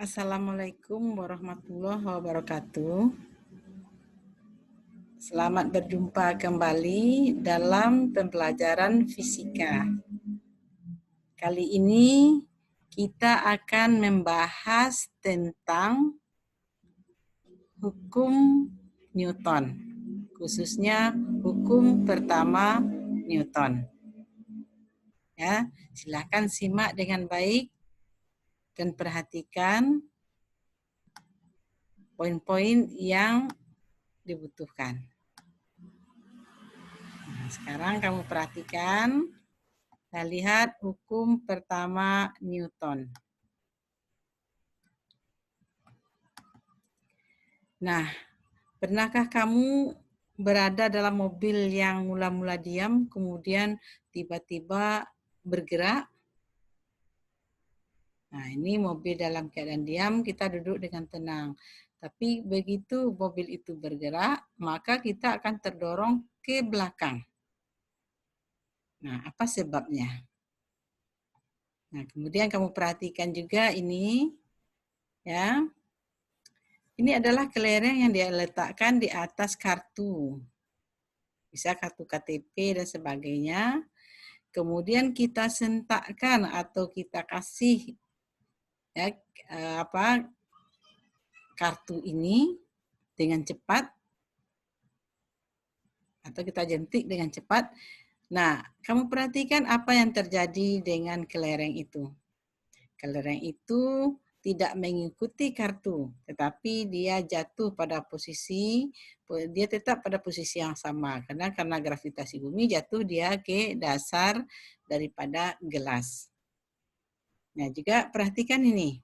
Assalamualaikum warahmatullahi wabarakatuh. Selamat berjumpa kembali dalam pembelajaran fisika. Kali ini kita akan membahas tentang hukum Newton, khususnya hukum pertama Newton. Ya, silakan simak dengan baik dan perhatikan poin-poin yang dibutuhkan. Nah, sekarang kamu perhatikan, kita lihat hukum pertama Newton. Nah, pernahkah kamu berada dalam mobil yang mula-mula diam, kemudian tiba-tiba bergerak? Nah, ini mobil dalam keadaan diam, kita duduk dengan tenang. Tapi begitu mobil itu bergerak, maka kita akan terdorong ke belakang. Nah, apa sebabnya? Nah, kemudian kamu perhatikan juga ini, ya. Ini adalah kelereng yang dia letakkan di atas kartu. Bisa kartu KTP dan sebagainya. Kemudian kita sentakkan atau kita kasih ya, kartu ini dengan cepat atau kita jentik dengan cepat. Nah, kamu perhatikan apa yang terjadi dengan kelereng itu. Kelereng itu tidak mengikuti kartu, tetapi dia jatuh pada posisi, dia tetap pada posisi yang sama. Karena gravitasi bumi jatuh dia ke dasar daripada gelas. Nah, juga perhatikan ini.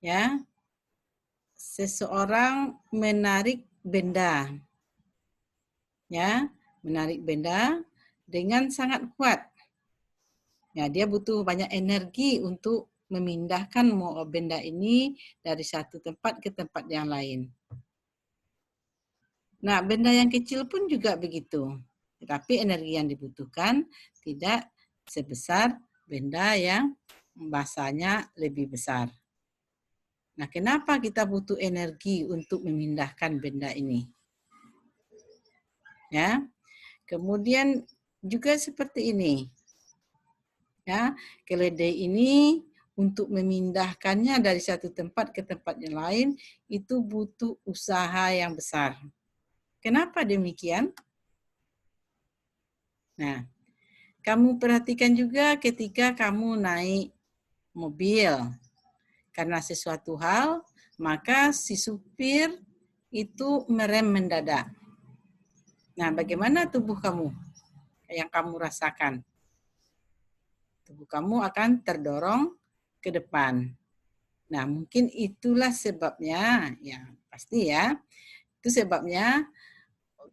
Ya. Seseorang menarik benda. Ya, menarik benda dengan sangat kuat. Ya, dia butuh banyak energi untuk memindahkan benda ini dari satu tempat ke tempat yang lain. Nah, benda yang kecil pun juga begitu. Tetapi energi yang dibutuhkan tidak sebesar benda yang masanya lebih besar. Nah, kenapa kita butuh energi untuk memindahkan benda ini? Ya. Kemudian juga seperti ini. Ya, keledai ini untuk memindahkannya dari satu tempat ke tempat yang lain itu butuh usaha yang besar. Kenapa demikian? Nah, kamu perhatikan juga ketika kamu naik mobil. Karena sesuatu hal, maka si supir itu merem mendadak. Nah, bagaimana tubuh kamu yang kamu rasakan? Tubuh kamu akan terdorong ke depan. Nah, mungkin itulah sebabnya, ya pasti ya, itu sebabnya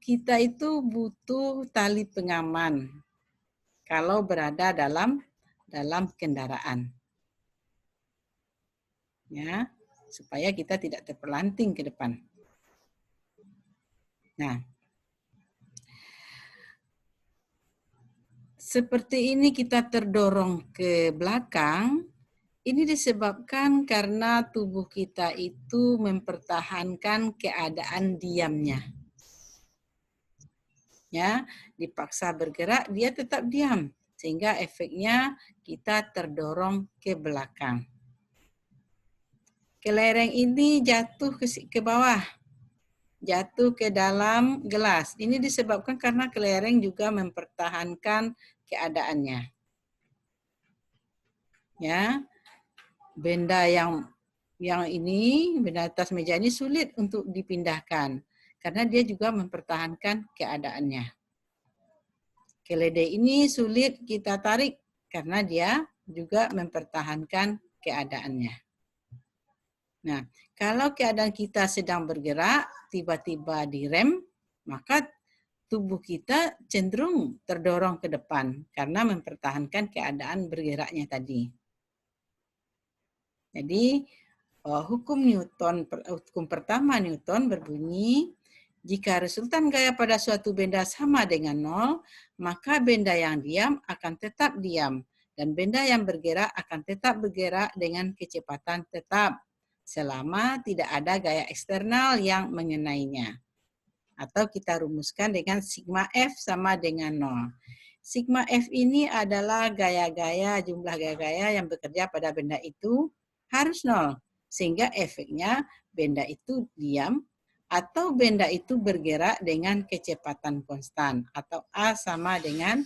kita itu butuh tali pengaman kalau berada dalam kendaraan. Ya, supaya kita tidak terpelanting ke depan. Nah, seperti ini kita terdorong ke belakang, ini disebabkan karena tubuh kita itu mempertahankan keadaan diamnya. Ya, dipaksa bergerak, dia tetap diam. Sehingga efeknya kita terdorong ke belakang. Kelereng ini jatuh ke bawah. Jatuh ke dalam gelas. Ini disebabkan karena kelereng juga mempertahankan keadaannya. Ya, benda yang ini, benda atas meja ini sulit untuk dipindahkan karena dia juga mempertahankan keadaannya. Keledai ini sulit kita tarik karena dia juga mempertahankan keadaannya. Nah, kalau keadaan kita sedang bergerak, tiba-tiba direm, maka tubuh kita cenderung terdorong ke depan karena mempertahankan keadaan bergeraknya tadi. Jadi, hukum pertama Newton berbunyi, jika resultan gaya pada suatu benda sama dengan nol, maka benda yang diam akan tetap diam Dan benda yang bergerak akan tetap bergerak dengan kecepatan tetap selama tidak ada gaya eksternal yang mengenainya. Atau kita rumuskan dengan sigma F sama dengan 0. Sigma F ini adalah gaya-gaya, jumlah gaya-gaya yang bekerja pada benda itu harus 0. Sehingga efeknya benda itu diam atau benda itu bergerak dengan kecepatan konstan atau A sama dengan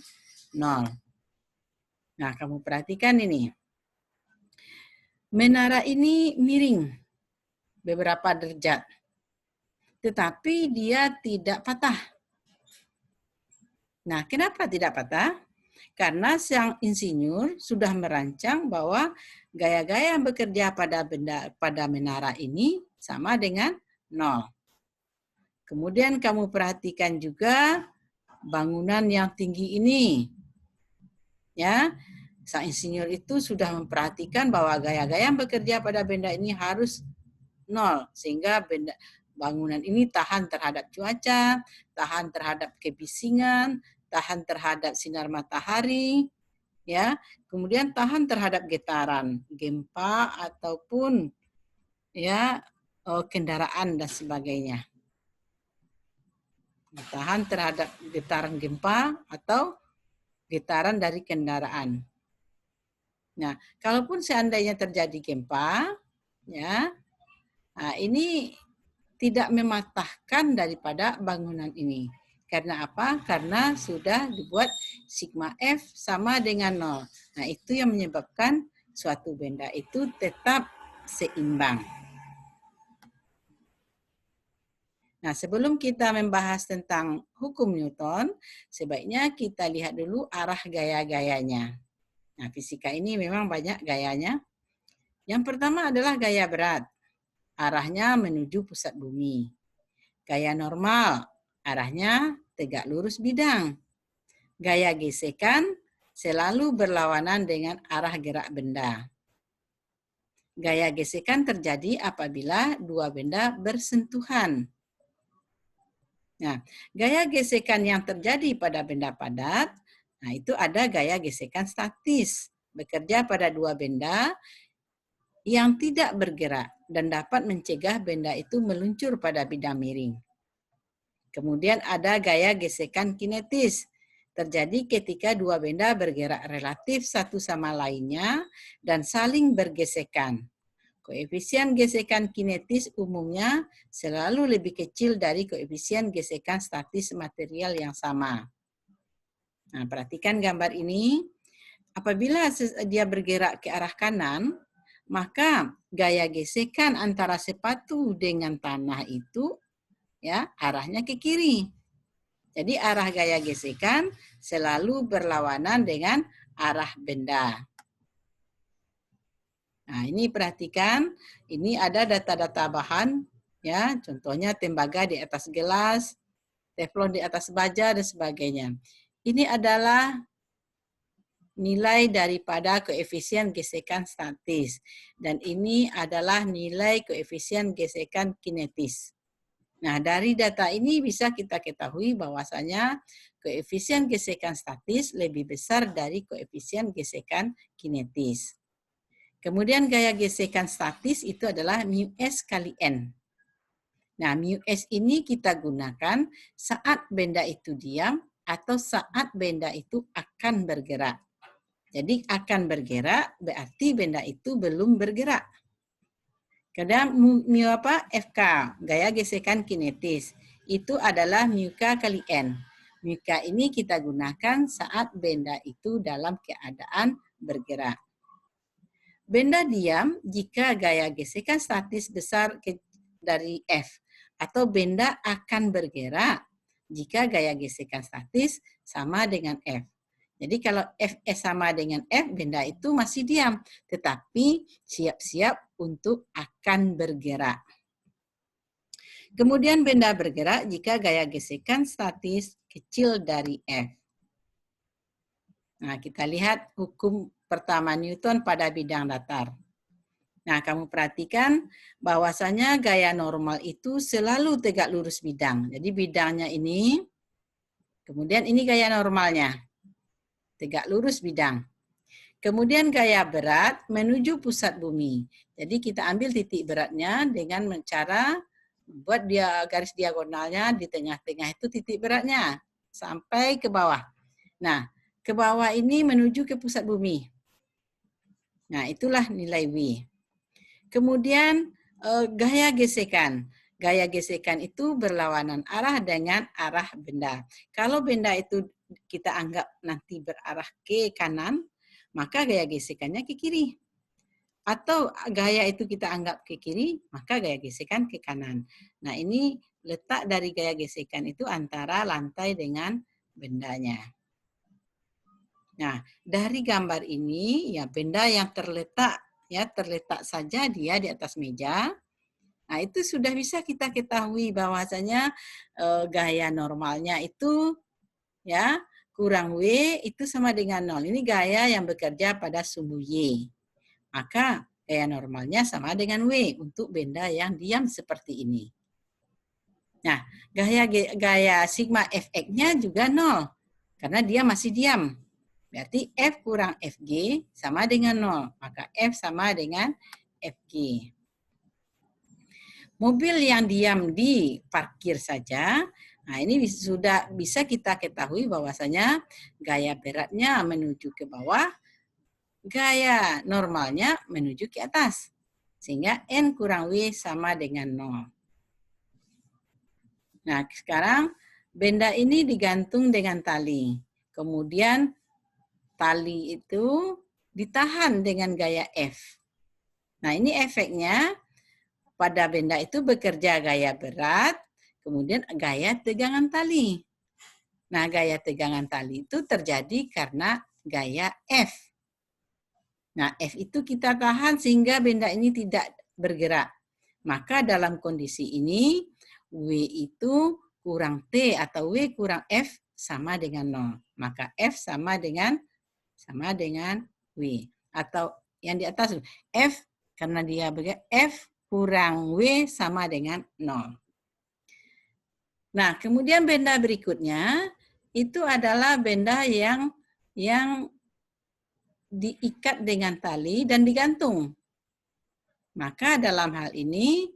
0. Nah, kamu perhatikan ini. Menara ini miring beberapa derajat, tetapi dia tidak patah. Nah, kenapa tidak patah? Karena sang insinyur sudah merancang bahwa gaya-gaya yang bekerja pada menara ini sama dengan 0. Kemudian kamu perhatikan juga bangunan yang tinggi ini. Ya, sang insinyur itu sudah memperhatikan bahwa gaya-gaya yang bekerja pada benda ini harus 0 sehingga bangunan ini tahan terhadap cuaca, tahan terhadap kebisingan, tahan terhadap sinar matahari, ya. Kemudian tahan terhadap getaran, gempa ataupun ya kendaraan dan sebagainya. Tahan terhadap getaran gempa atau getaran dari kendaraan. Nah, kalaupun seandainya terjadi gempa, ya, nah ini tidak mematahkan daripada bangunan ini. Karena apa? Karena sudah dibuat sigma F sama dengan 0. Nah, itu yang menyebabkan suatu benda itu tetap seimbang. Nah, sebelum kita membahas tentang hukum Newton, sebaiknya kita lihat dulu arah gaya-gayanya. Nah, fisika ini memang banyak gayanya. Yang pertama adalah gaya berat. Arahnya menuju pusat bumi. Gaya normal, arahnya tegak lurus bidang. Gaya gesekan selalu berlawanan dengan arah gerak benda. Gaya gesekan terjadi apabila dua benda bersentuhan. Nah, gaya gesekan yang terjadi pada benda padat, nah itu ada gaya gesekan statis, bekerja pada dua benda yang tidak bergerak dan dapat mencegah benda itu meluncur pada bidang miring. Kemudian ada gaya gesekan kinetis, terjadi ketika dua benda bergerak relatif satu sama lainnya dan saling bergesekan. Koefisien gesekan kinetis umumnya selalu lebih kecil dari koefisien gesekan statis material yang sama. Nah, perhatikan gambar ini. Apabila dia bergerak ke arah kanan, maka gaya gesekan antara sepatu dengan tanah itu ya arahnya ke kiri. Jadi arah gaya gesekan selalu berlawanan dengan arah benda. Nah, ini perhatikan, ini ada data-data bahan, ya, contohnya tembaga di atas gelas, teflon di atas baja, dan sebagainya. Ini adalah nilai daripada koefisien gesekan statis, dan ini adalah nilai koefisien gesekan kinetis. Nah, dari data ini bisa kita ketahui bahwasanya koefisien gesekan statis lebih besar dari koefisien gesekan kinetis. Kemudian gaya gesekan statis itu adalah μs kali n. Nah, μs ini kita gunakan saat benda itu diam atau saat benda itu akan bergerak. Jadi akan bergerak berarti benda itu belum bergerak. Kemudian mu apa? FK, gaya gesekan kinetis. Itu adalah μk kali n. μk ini kita gunakan saat benda itu dalam keadaan bergerak. Benda diam jika gaya gesekan statis besar dari F, atau benda akan bergerak jika gaya gesekan statis sama dengan F. Jadi kalau Fs sama dengan F, benda itu masih diam, tetapi siap-siap untuk akan bergerak. Kemudian benda bergerak jika gaya gesekan statis kecil dari F. Nah, kita lihat hukum pertama Newton pada bidang datar. Nah, kamu perhatikan bahwasanya gaya normal itu selalu tegak lurus bidang. Jadi bidangnya ini, kemudian ini gaya normalnya. Tegak lurus bidang. Kemudian gaya berat menuju pusat bumi. Jadi kita ambil titik beratnya dengan cara buat dia garis diagonalnya di tengah-tengah itu titik beratnya sampai ke bawah. Nah, ke bawah ini menuju ke pusat bumi. Nah, itulah nilai W. Kemudian gaya gesekan. Gaya gesekan itu berlawanan arah dengan arah benda. Kalau benda itu kita anggap nanti berarah ke kanan, maka gaya gesekannya ke kiri. Atau gaya itu kita anggap ke kiri, maka gaya gesekan ke kanan. Nah, ini letak dari gaya gesekan itu antara lantai dengan bendanya. Nah, dari gambar ini ya benda yang terletak saja dia di atas meja. Nah, itu sudah bisa kita ketahui bahwasanya gaya normalnya itu ya kurang W itu sama dengan 0. Ini gaya yang bekerja pada sumbu Y. Maka gaya normalnya sama dengan W untuk benda yang diam seperti ini. Nah, gaya sigma Fx-nya juga 0 karena dia masih diam. Berarti F kurang Fg sama dengan 0. Maka F sama dengan Fg. Mobil yang diam di parkir saja, nah ini sudah bisa kita ketahui bahwasanya gaya beratnya menuju ke bawah, gaya normalnya menuju ke atas. Sehingga N kurang W sama dengan 0. Nah, sekarang benda ini digantung dengan tali. Kemudian tali itu ditahan dengan gaya F. Nah, ini efeknya pada benda itu bekerja gaya berat, kemudian gaya tegangan tali. Nah, gaya tegangan tali itu terjadi karena gaya F. Nah, F itu kita tahan sehingga benda ini tidak bergerak. Maka dalam kondisi ini, W itu kurang T atau W kurang F sama dengan 0. Maka F sama dengan W. Atau yang di atas, F karena dia F kurang W sama dengan 0. Nah, kemudian benda berikutnya itu adalah benda yang diikat dengan tali dan digantung. Maka dalam hal ini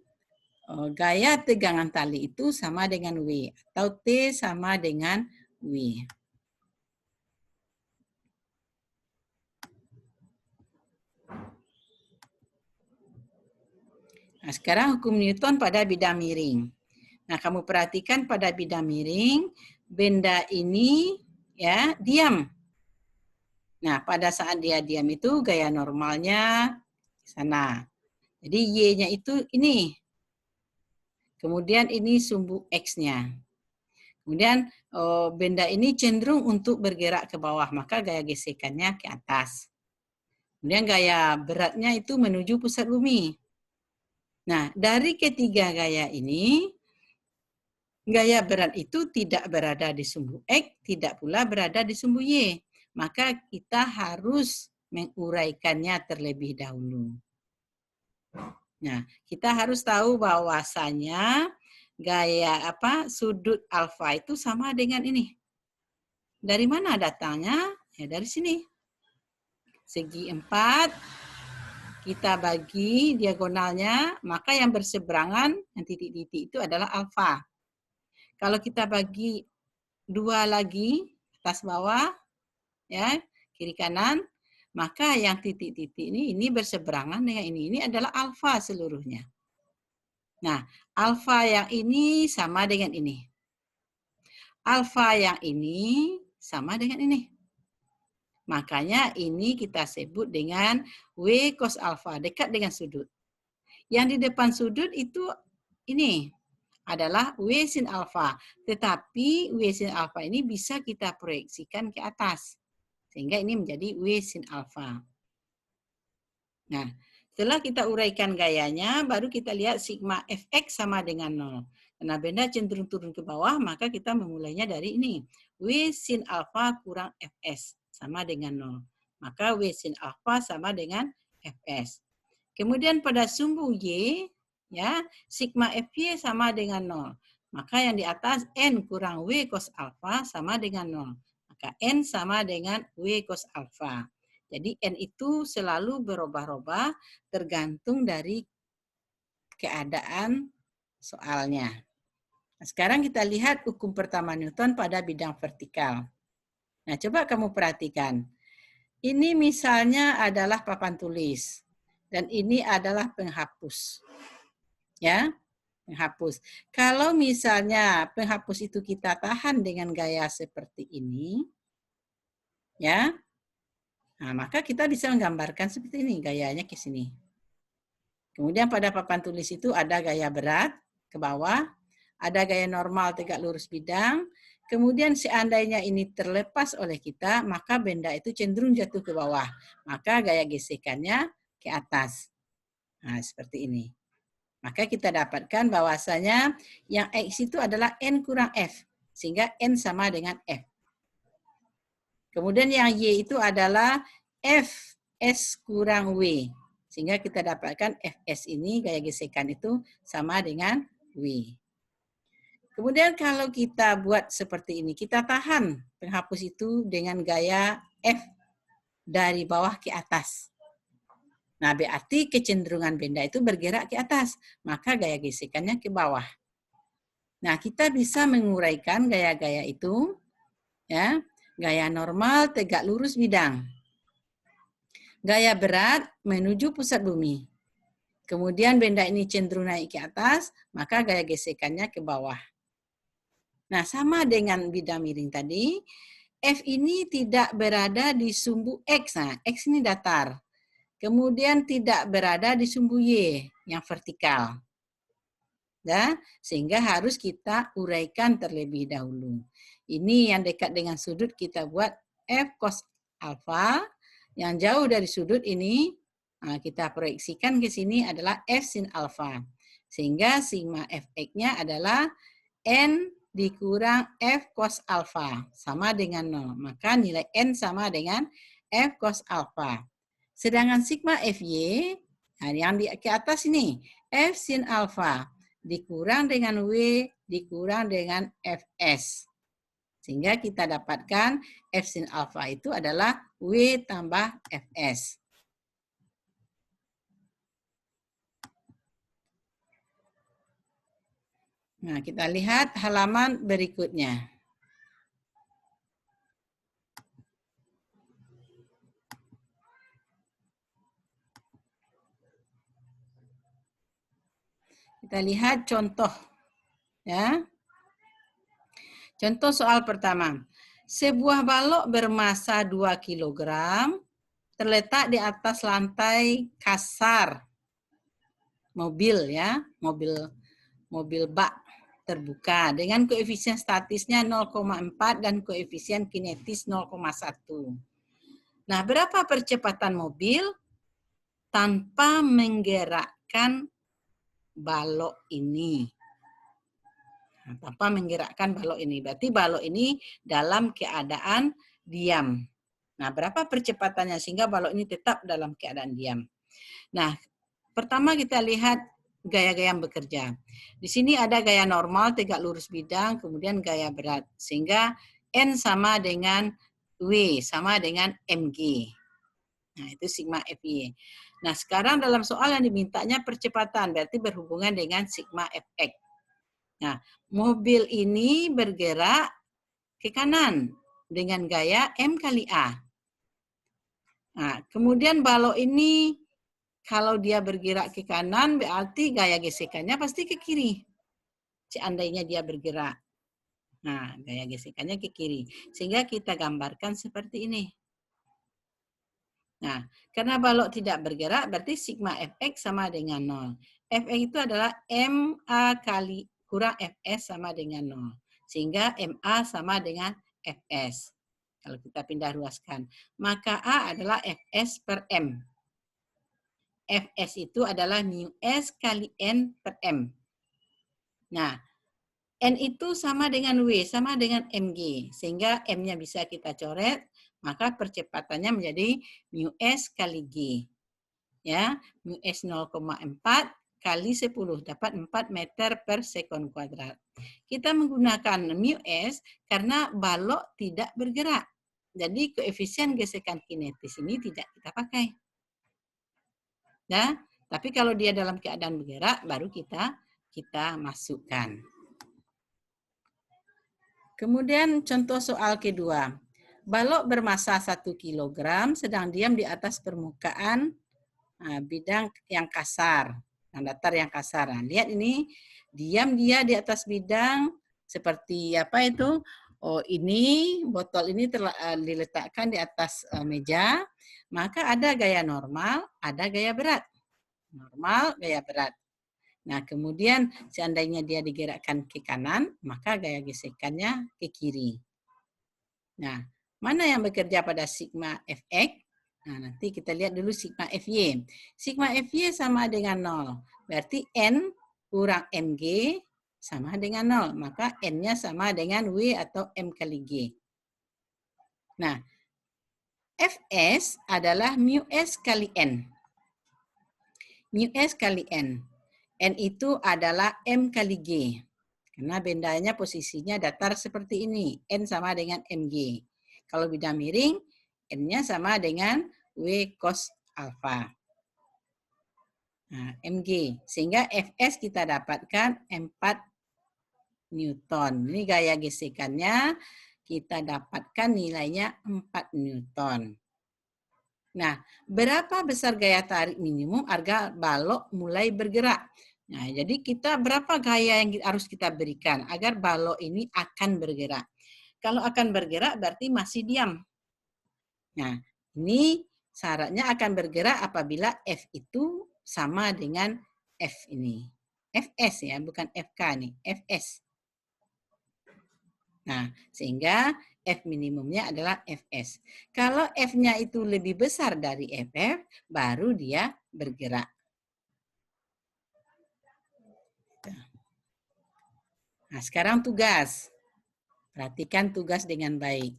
gaya tegangan tali itu sama dengan W atau T sama dengan W. Nah, sekarang hukum Newton pada bidang miring. Nah, kamu perhatikan pada bidang miring, benda ini ya diam. Nah, pada saat dia diam itu gaya normalnya sana. Jadi Y-nya itu ini. Kemudian ini sumbu X-nya. Kemudian benda ini cenderung untuk bergerak ke bawah, maka gaya gesekannya ke atas. Kemudian gaya beratnya itu menuju pusat bumi. Nah, dari ketiga gaya ini, gaya berat itu tidak berada di sumbu X, tidak pula berada di sumbu Y. Maka kita harus menguraikannya terlebih dahulu. Nah, kita harus tahu bahwasanya gaya sudut alfa itu sama dengan ini. Dari mana datangnya? Ya dari sini. Segi 4 kita bagi diagonalnya, maka yang berseberangan, yang titik-titik itu adalah alfa. Kalau kita bagi 2 lagi, atas bawah, ya kiri kanan, maka yang titik-titik ini berseberangan dengan ini. Ini adalah alfa seluruhnya. Nah, alfa yang ini sama dengan ini. Alfa yang ini sama dengan ini. Makanya ini kita sebut dengan W cos alfa, dekat dengan sudut. Yang di depan sudut itu ini adalah W sin alfa. Tetapi W sin alfa ini bisa kita proyeksikan ke atas. Sehingga ini menjadi W sin alfa. Nah, setelah kita uraikan gayanya, baru kita lihat sigma Fx sama dengan 0. Karena benda cenderung turun ke bawah, maka kita memulainya dari ini. W sin alfa kurang Fs sama dengan 0. Maka W sin alfa sama dengan Fs. Kemudian pada sumbu Y, ya sigma Fy sama dengan 0. Maka yang di atas N kurang W cos alfa sama dengan 0. Maka N sama dengan W cos alfa. Jadi N itu selalu berubah-ubah tergantung dari keadaan soalnya. Nah, sekarang kita lihat hukum pertama Newton pada bidang vertikal. Nah, coba kamu perhatikan. Ini misalnya adalah papan tulis dan ini adalah penghapus. Ya, penghapus. Kalau misalnya penghapus itu kita tahan dengan gaya seperti ini, ya, nah, maka kita bisa menggambarkan seperti ini, gayanya ke sini. Kemudian pada papan tulis itu ada gaya berat ke bawah, ada gaya normal tegak lurus bidang, kemudian seandainya ini terlepas oleh kita, maka benda itu cenderung jatuh ke bawah. Maka gaya gesekannya ke atas. Nah, seperti ini. Maka kita dapatkan bahwasanya yang X itu adalah N kurang F. Sehingga N sama dengan F. Kemudian yang Y itu adalah Fs kurang W. Sehingga kita dapatkan Fs ini, gaya gesekan itu sama dengan W. Kemudian kalau kita buat seperti ini, kita tahan penghapus itu dengan gaya F dari bawah ke atas. Nah, berarti kecenderungan benda itu bergerak ke atas, maka gaya gesekannya ke bawah. Nah, kita bisa menguraikan gaya-gaya itu, ya, gaya normal tegak lurus bidang, gaya berat menuju pusat bumi. Kemudian benda ini cenderung naik ke atas, maka gaya gesekannya ke bawah. Nah, sama dengan bidang miring tadi, F ini tidak berada di sumbu X. Nah, X ini datar. Kemudian tidak berada di sumbu Y yang vertikal. Ya, sehingga harus kita uraikan terlebih dahulu. Ini yang dekat dengan sudut kita buat F cos alfa. Yang jauh dari sudut ini kita proyeksikan ke sini adalah F sin alfa. Sehingga sigma Fx-nya adalah N dikurang F cos alfa sama dengan 0. Maka nilai N sama dengan F cos alfa. Sedangkan sigma Fy, nah yang di ke atas ini, F sin alfa dikurang dengan W dikurang dengan Fs. Sehingga kita dapatkan F sin alfa itu adalah W tambah Fs. Nah, kita lihat halaman berikutnya. Kita lihat contoh, ya. Contoh soal pertama. Sebuah balok bermassa 2 kg terletak di atas lantai kasar mobil, ya, mobil bak terbuka dengan koefisien statisnya 0,4 dan koefisien kinetis 0,1. Nah, berapa percepatan mobil tanpa menggerakkan balok ini? Nah, tanpa menggerakkan balok ini. Berarti balok ini dalam keadaan diam. Nah, berapa percepatannya sehingga balok ini tetap dalam keadaan diam? Nah, pertama kita lihat gaya-gaya yang bekerja. Di sini ada gaya normal, tegak lurus bidang, kemudian gaya berat. Sehingga N sama dengan W, sama dengan mg. Nah, itu sigma Fy. Nah, sekarang dalam soal yang dimintanya percepatan, berarti berhubungan dengan sigma Fx. Nah, mobil ini bergerak ke kanan dengan gaya M kali A. Nah, kemudian balok ini kalau dia bergerak ke kanan berarti gaya gesekannya pasti ke kiri. Seandainya dia bergerak. Nah, gaya gesekannya ke kiri. Sehingga kita gambarkan seperti ini. Nah, karena balok tidak bergerak berarti sigma Fx sama dengan 0. Fx itu adalah MA kali kurang Fs sama dengan 0. Sehingga MA sama dengan Fs. Kalau kita pindah ruaskan. Maka A adalah Fs per M. Fs itu adalah mu S kali N per M. Nah, N itu sama dengan W, sama dengan mg. Sehingga M-nya bisa kita coret, maka percepatannya menjadi mu S kali G. Ya, mu S 0,4 kali 10 dapat 4 meter per sekon kuadrat. Kita menggunakan mu S karena balok tidak bergerak. Jadi koefisien gesekan kinetis ini tidak kita pakai. Ya, tapi kalau dia dalam keadaan bergerak baru kita masukkan. Kemudian contoh soal kedua. Balok bermasa 1 kg sedang diam di atas permukaan bidang yang kasar, datar yang kasar. Nah, lihat ini, diam dia di atas bidang seperti apa itu? Oh, ini botol ini diletakkan di atas meja, maka ada gaya normal, ada gaya berat. Normal, gaya berat. Nah, kemudian seandainya dia digerakkan ke kanan, maka gaya gesekannya ke kiri. Nah, mana yang bekerja pada sigma Fx? Nah, nanti kita lihat dulu sigma Fy. Sigma Fy sama dengan 0. Berarti N kurang Mg sama dengan 0. Maka N-nya sama dengan W atau M kali G. Nah, Fs adalah mu S kali N. Mu S kali N. N itu adalah M kali G. Karena bendanya posisinya datar seperti ini. N sama dengan Mg. Kalau bidang miring, N-nya sama dengan W cos alfa. Nah, Mg. Sehingga Fs kita dapatkan 4 Newton. Ini gaya gesekannya kita dapatkan nilainya 4 Newton. Nah, berapa besar gaya tarik minimum agar balok mulai bergerak? Nah, jadi kita berapa gaya yang harus kita berikan agar balok ini akan bergerak? Kalau akan bergerak berarti masih diam. Nah, ini syaratnya akan bergerak apabila F itu sama dengan F ini. Fs ya, bukan Fk nih, Fs. Nah, sehingga F minimumnya adalah Fs. Kalau F-nya itu lebih besar dari Ff, baru dia bergerak. Nah, sekarang tugas. Perhatikan tugas dengan baik.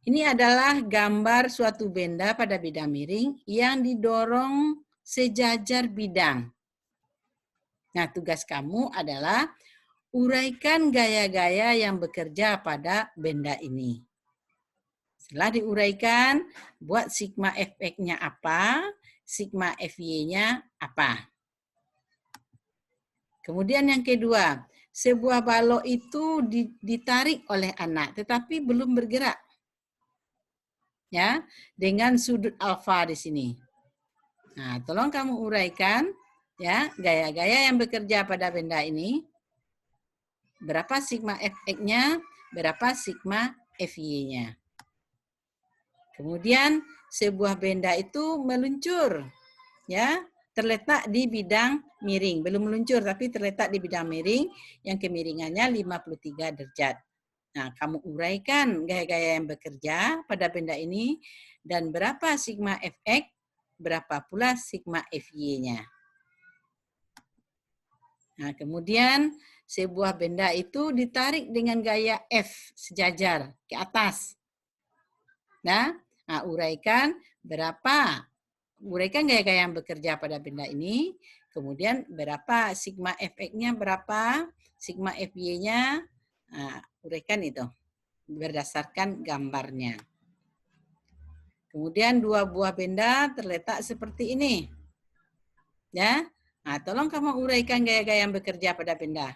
Ini adalah gambar suatu benda pada bidang miring yang didorong sejajar bidang. Nah, tugas kamu adalah uraikan gaya-gaya yang bekerja pada benda ini. Setelah diuraikan, buat sigma Fx-nya apa, sigma Fy-nya apa. Kemudian yang kedua, sebuah balok itu ditarik oleh anak, tetapi belum bergerak. Ya, dengan sudut alfa di sini. Nah, tolong kamu uraikan ya gaya-gaya yang bekerja pada benda ini. Berapa sigma Fx-nya, berapa sigma Fy-nya. Kemudian sebuah benda itu meluncur, ya, terletak di bidang miring. Belum meluncur tapi terletak di bidang miring yang kemiringannya 53 derajat. Nah, kamu uraikan gaya-gaya yang bekerja pada benda ini dan berapa sigma Fx, berapa pula sigma Fy-nya. Nah, kemudian sebuah benda itu ditarik dengan gaya F sejajar ke atas. Nah, uraikan berapa, uraikan gaya-gaya yang bekerja pada benda ini, kemudian berapa sigma Fx-nya, berapa sigma Fy-nya, uraikan itu berdasarkan gambarnya. Kemudian dua buah benda terletak seperti ini. Ya, tolong kamu uraikan gaya-gaya yang bekerja pada benda.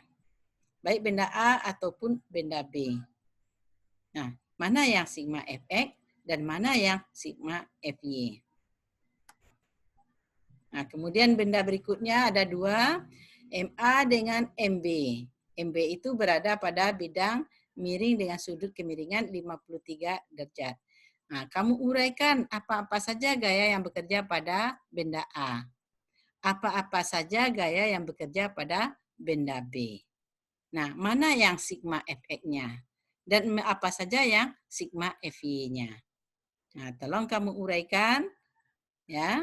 Baik benda A ataupun benda B. Nah, mana yang sigma Fx dan mana yang sigma Fy. Nah, kemudian benda berikutnya ada dua, MA dengan MB. MB itu berada pada bidang miring dengan sudut kemiringan 53 derajat. Nah, kamu uraikan apa-apa saja gaya yang bekerja pada benda A. Apa-apa saja gaya yang bekerja pada benda B. Nah, mana yang sigma Fx-nya? Dan apa saja yang sigma Fy-nya? Nah, tolong kamu uraikan. Ya.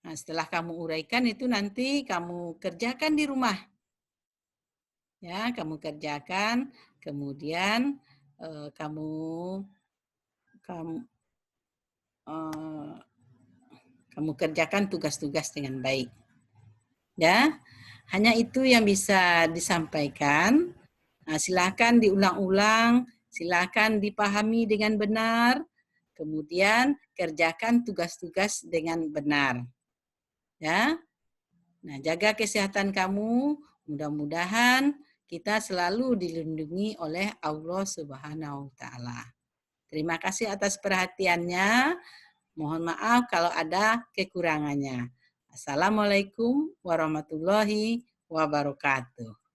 Nah, setelah kamu uraikan itu nanti kamu kerjakan di rumah. Ya, kamu kerjakan, kemudian kamu kerjakan tugas-tugas dengan baik. Ya, hanya itu yang bisa disampaikan. Nah, silakan diulang-ulang, Silakan dipahami dengan benar, kemudian kerjakan tugas-tugas dengan benar. Ya. Nah, jaga kesehatan kamu. Mudah-mudahan kita selalu dilindungi oleh Allah Subhanahu wa taala. Terima kasih atas perhatiannya. Mohon maaf kalau ada kekurangannya. Assalamualaikum warahmatullahi wabarakatuh.